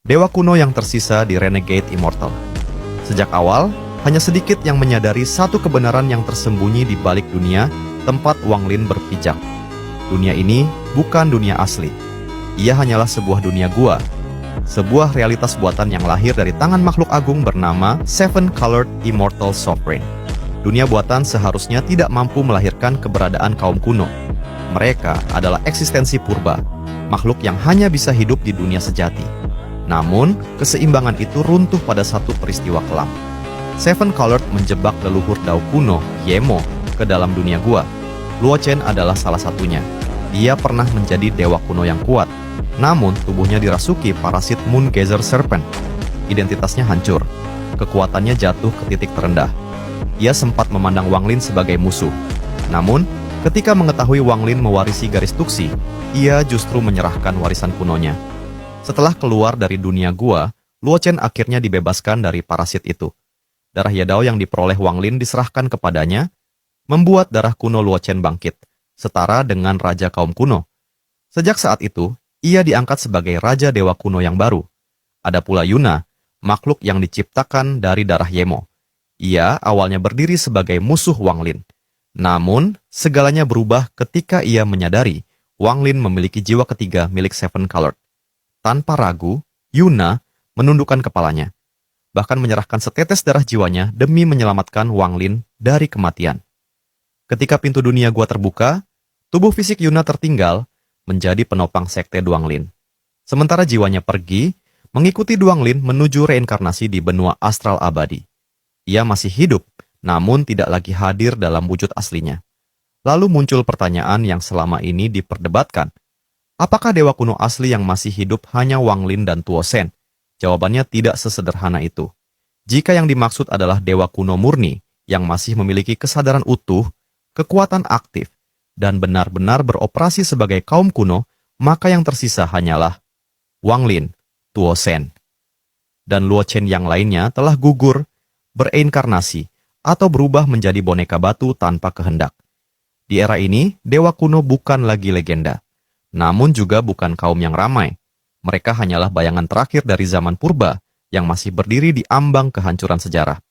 dewa kuno yang tersisa di Renegade Immortal. Sejak awal, hanya sedikit yang menyadari satu kebenaran yang tersembunyi di balik dunia tempat Wang Lin berpijak. Dunia ini bukan dunia asli. Ia hanyalah sebuah dunia gua, sebuah realitas buatan yang lahir dari tangan makhluk agung bernama Seven Colored Immortal Sovereign. Dunia buatan seharusnya tidak mampu melahirkan keberadaan kaum kuno. Mereka adalah eksistensi purba, makhluk yang hanya bisa hidup di dunia sejati. Namun, keseimbangan itu runtuh pada satu peristiwa kelam. Seven Colored menjebak leluhur Dao kuno, Yemo, ke dalam dunia gua. Luo Chen adalah salah satunya. Dia pernah menjadi dewa kuno yang kuat, namun tubuhnya dirasuki parasit Moon Gazer Serpent. Identitasnya hancur, kekuatannya jatuh ke titik terendah. Ia sempat memandang Wang Lin sebagai musuh. Namun, ketika mengetahui Wang Lin mewarisi garis Tuxi, ia justru menyerahkan warisan kunonya. Setelah keluar dari dunia gua, Luo Chen akhirnya dibebaskan dari parasit itu. Darah Yadao yang diperoleh Wang Lin diserahkan kepadanya, membuat darah kuno Luo Chen bangkit, setara dengan raja kaum kuno. Sejak saat itu, ia diangkat sebagai raja dewa kuno yang baru. Ada pula Yuna, makhluk yang diciptakan dari darah Yemo. Ia awalnya berdiri sebagai musuh Wang Lin. Namun, segalanya berubah ketika ia menyadari Wang Lin memiliki jiwa ketiga milik Seven Colored. Tanpa ragu, Yuna menundukkan kepalanya, bahkan menyerahkan setetes darah jiwanya demi menyelamatkan Wang Lin dari kematian. Ketika pintu dunia gua terbuka, tubuh fisik Yuna tertinggal menjadi penopang sekte Duang Lin. Sementara jiwanya pergi, mengikuti Duang Lin menuju reinkarnasi di benua astral abadi. Ia masih hidup, namun tidak lagi hadir dalam wujud aslinya. Lalu muncul pertanyaan yang selama ini diperdebatkan. Apakah dewa kuno asli yang masih hidup hanya Wang Lin dan Tuo Shen? Jawabannya tidak sesederhana itu. Jika yang dimaksud adalah dewa kuno murni yang masih memiliki kesadaran utuh, kekuatan aktif, dan benar-benar beroperasi sebagai kaum kuno, maka yang tersisa hanyalah Wang Lin, Tuo Shen, dan Luo Chen yang lainnya telah gugur, bereinkarnasi, atau berubah menjadi boneka batu tanpa kehendak. Di era ini, dewa kuno bukan lagi legenda, namun juga bukan kaum yang ramai. Mereka hanyalah bayangan terakhir dari zaman purba yang masih berdiri di ambang kehancuran sejarah.